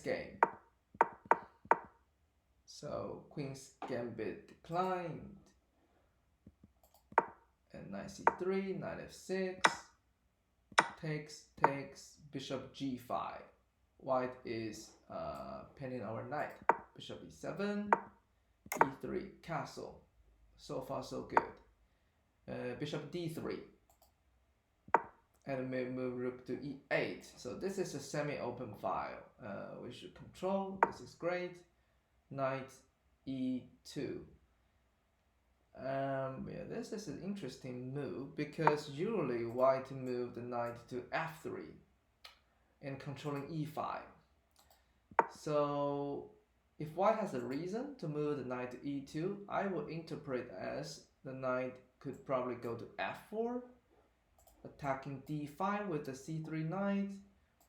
game. So queen's gambit declined, and knight c3, knight f6, takes, bishop g5. White is pinning our knight. Bishop e7, e3, castle. So far so good. Bishop d3, and we move rook to e8. So this is a semi-open file. We should control. This is great. Knight e2. Yeah, this is an interesting move because usually white move the knight to f3 and controlling e5. So if white has a reason to move the knight to e2, I would interpret as the knight could probably go to f4, attacking d5 with the c3 knight.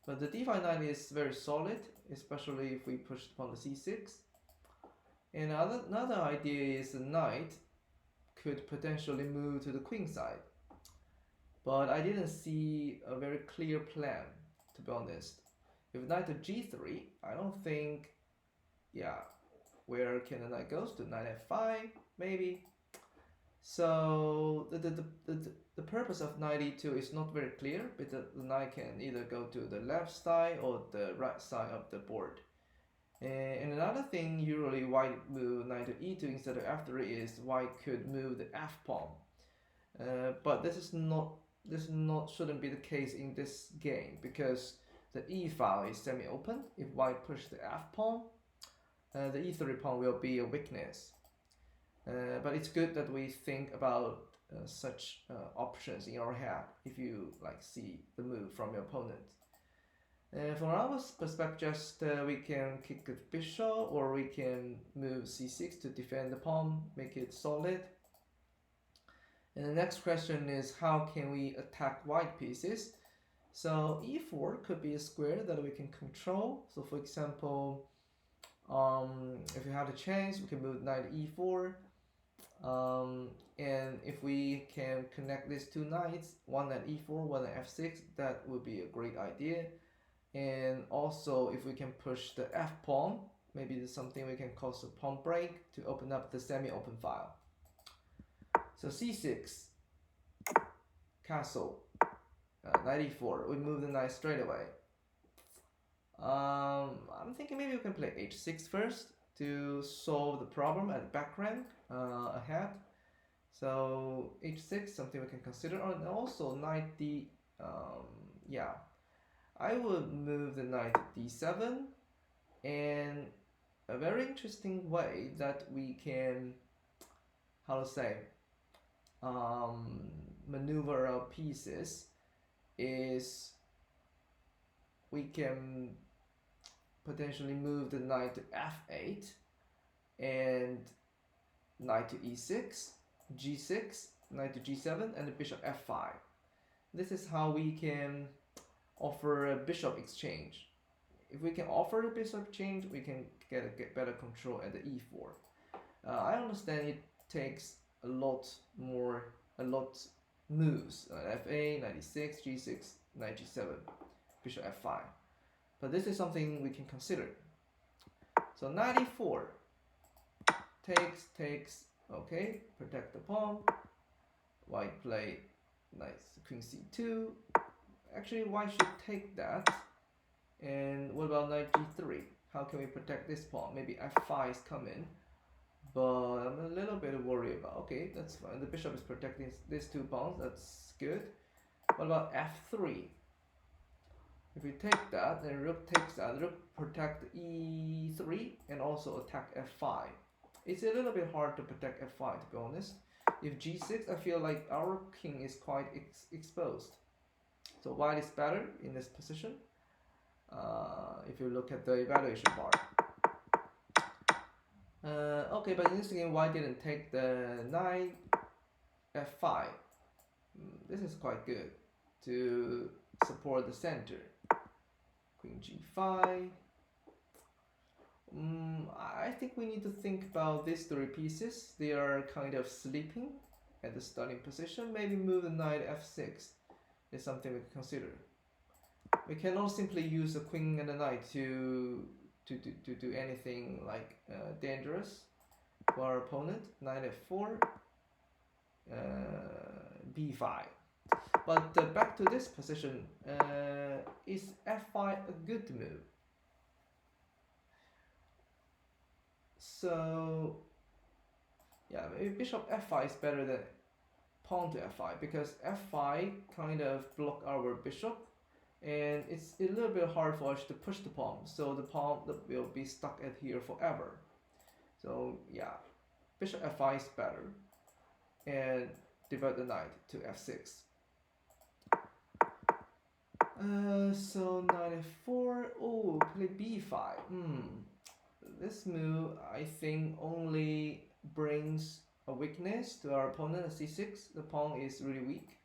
But the d5 knight is very solid, especially if we push upon the c6. And another idea is the knight could potentially move to the queen side. But I didn't see a very clear plan, to be honest. If knight to g3, I don't think, yeah, where can the knight goes to? Knight f5, maybe. So the purpose of knight e2 is not very clear, because the knight can either go to the left side or the right side of the board. And another thing, usually white move knight to e2 instead of f3 is white could move the f pawn. But this shouldn't be the case in this game, because the e file is semi-open. If white push the f pawn, the e3 pawn will be a weakness. But it's good that we think about such options in our head if you see the move from your opponent. From our perspective, just we can kick the bishop, or we can move c6 to defend the pawn, make it solid. And the next question is, how can we attack white pieces? So e4 could be a square that we can control. So for example, if we have the chance, we can move knight e4. And if we can connect these two knights, one at e4, one at f6, that would be a great idea. And also, if we can push the f pawn, maybe there's something we can cause a pawn break to open up the semi-open file. So c6, castle, knight e4. We move the knight straight away. I'm thinking maybe we can play h6 first to solve the problem at back rank ahead. So h6, something we can consider. And also knight d, yeah, I would move the knight to d7, and a very interesting way that we can, how to say, maneuver our pieces is we can potentially move the knight to f8 and knight to e6, g6, knight to g7, and the bishop f5. This is how we can offer a bishop exchange. If we can offer a bishop exchange, we can get better control at the e4. I understand it takes a lot moves, f8, knight e6, g6, knight g7, bishop f5. But this is something we can consider. So knight e4, takes, okay, protect the pawn. White play knight queen c2. Actually, white should take that. And what about knight g3? How can we protect this pawn? Maybe f5 is coming, but I'm a little bit worried about. Okay, that's fine. The bishop is protecting these two pawns. That's good. What about f3? If we take that, then rook takes that. Rook protect e3 and also attack f5. It's a little bit hard to protect f5, to be honest. If g6, I feel like our king is quite exposed. So white is better in this position. If you look at the evaluation bar. Okay, but in this game, white didn't take the knight f5. This is quite good to support the center. Queen g5. I think we need to think about these three pieces. They are kind of sleeping at the starting position. Maybe move the knight f6 is something we can consider. We cannot simply use a queen and a knight to to do anything like dangerous for our opponent. Knight f4, b5. But back to this position, is f5 a good move? So yeah, maybe bishop f5 is better than pawn to f5, because f5 kind of block our bishop, and it's a little bit hard for us to push the pawn, so the pawn will be stuck at here forever. So yeah, bishop f5 is better, and divert the knight to f6. So knight f4. Oh, play b5. This move I think only brings a weakness to our opponent at c6. The pawn is really weak.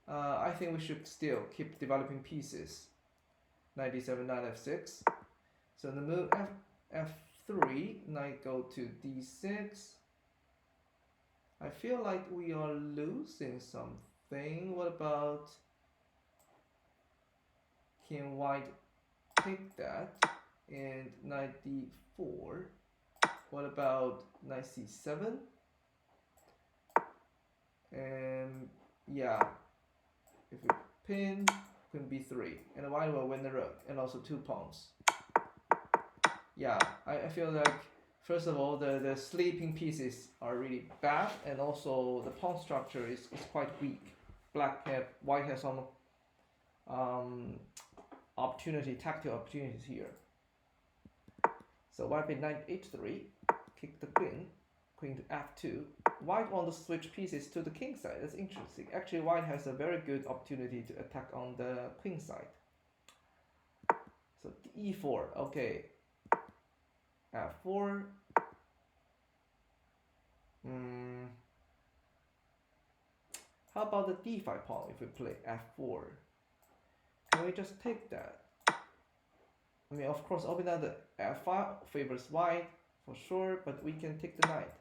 I think we should still keep developing pieces. Knight d7, knight f6. So the move f3, knight go to d6. I feel like we are losing something. What about, can white take that? And knight d4. What about knight c7? And yeah, if we pin, queen b3, and white will win the rook, and also 2 pawns. Yeah, I feel like, first of all, the sleeping pieces are really bad, and also the pawn structure is quite weak. White has some tactical opportunities here. So white played knight h3, kick the queen to f2. White wants to switch pieces to the king side. That's interesting. Actually, white has a very good opportunity to attack on the queen side. So e4, okay. f4. How about the d5 pawn if we play f4? Can we just take that? I mean, of course, open down the f5 favors white for sure, but we can take the knight.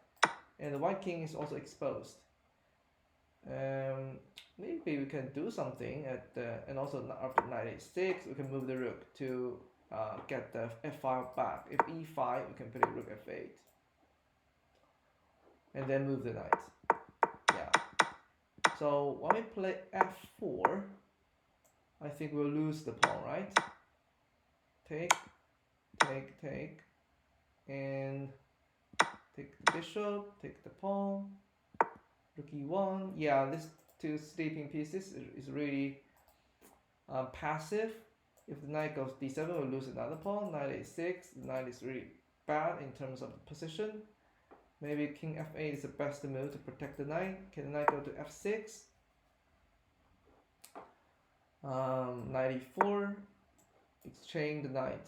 And the white king is also exposed. Maybe we can do something at and also after knight a6, we can move the rook to get the f5 back. If e5, we can play rook f8, and then move the knight. Yeah. So when we play f4, I think we'll lose the pawn, right? Take, and take the bishop, take the pawn, rook e1. Yeah, these 2 sleeping pieces is really passive. If the knight goes d7, we'll lose another pawn. Knight a6, the knight is really bad in terms of the position. Maybe king f8 is the best move to protect the knight. Can the knight go to f6? Knight e4, exchange the knight.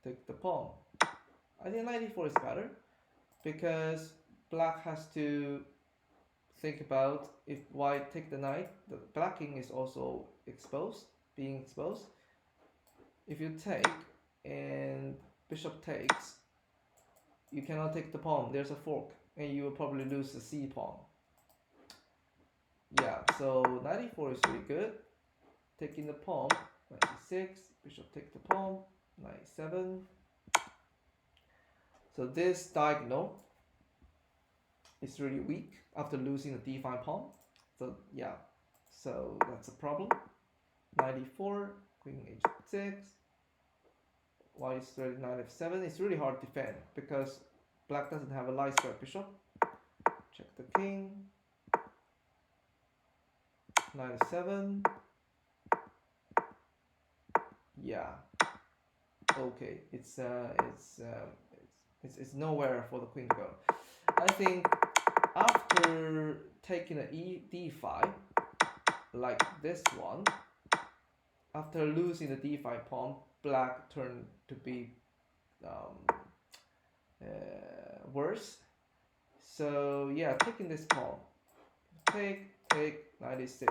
Take the pawn. I think knight e4 is better, because black has to think about, if white take the knight, the black king is also being exposed. If you take and bishop takes, you cannot take the pawn. There's a fork, and you will probably lose the c pawn. Yeah, so knight e4 is really good. Taking the pawn, knight e6, bishop take the pawn, knight e7. So this diagonal is really weak after losing the d5 pawn. So yeah, so that's a problem. Knight e4, queen h6. White is ready, knight f7. It's really hard to defend because black doesn't have a light square bishop. Check the king. Knight f7. Yeah. Okay, it's nowhere for the queen to go. I think after taking a d5, like this one, after losing the d5 pawn, black turned to be worse. So yeah, taking this pawn, take knight e6,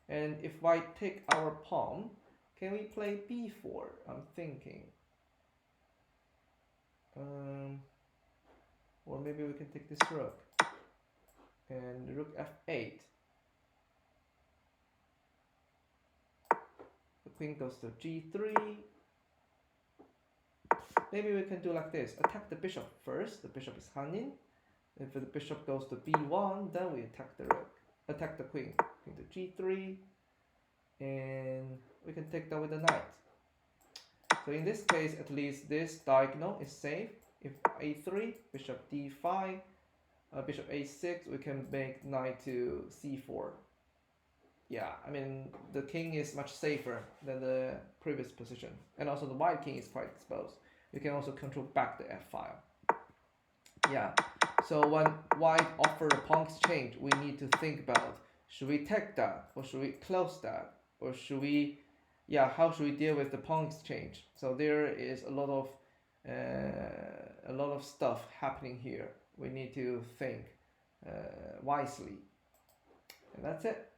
and if white take our pawn, can we play b4? I'm thinking. Or maybe we can take this rook and rook f8. The queen goes to g3. Maybe we can do like this. Attack the bishop first. The bishop is hanging. If the bishop goes to b1, then we attack the rook. Attack the queen. Queen to g3. And we can take that with the knight. So in this case, at least this diagonal is safe. If a3, bishop d5, bishop a6, we can make knight to c4. Yeah, I mean, the king is much safer than the previous position. And also the white king is quite exposed. You can also control back the f file. Yeah, so when white offer a pawn exchange, we need to think about, should we take that, or should we close that, or should we, yeah, how should we deal with the pawn exchange? So there is a lot of stuff happening here. We need to think wisely. And that's it.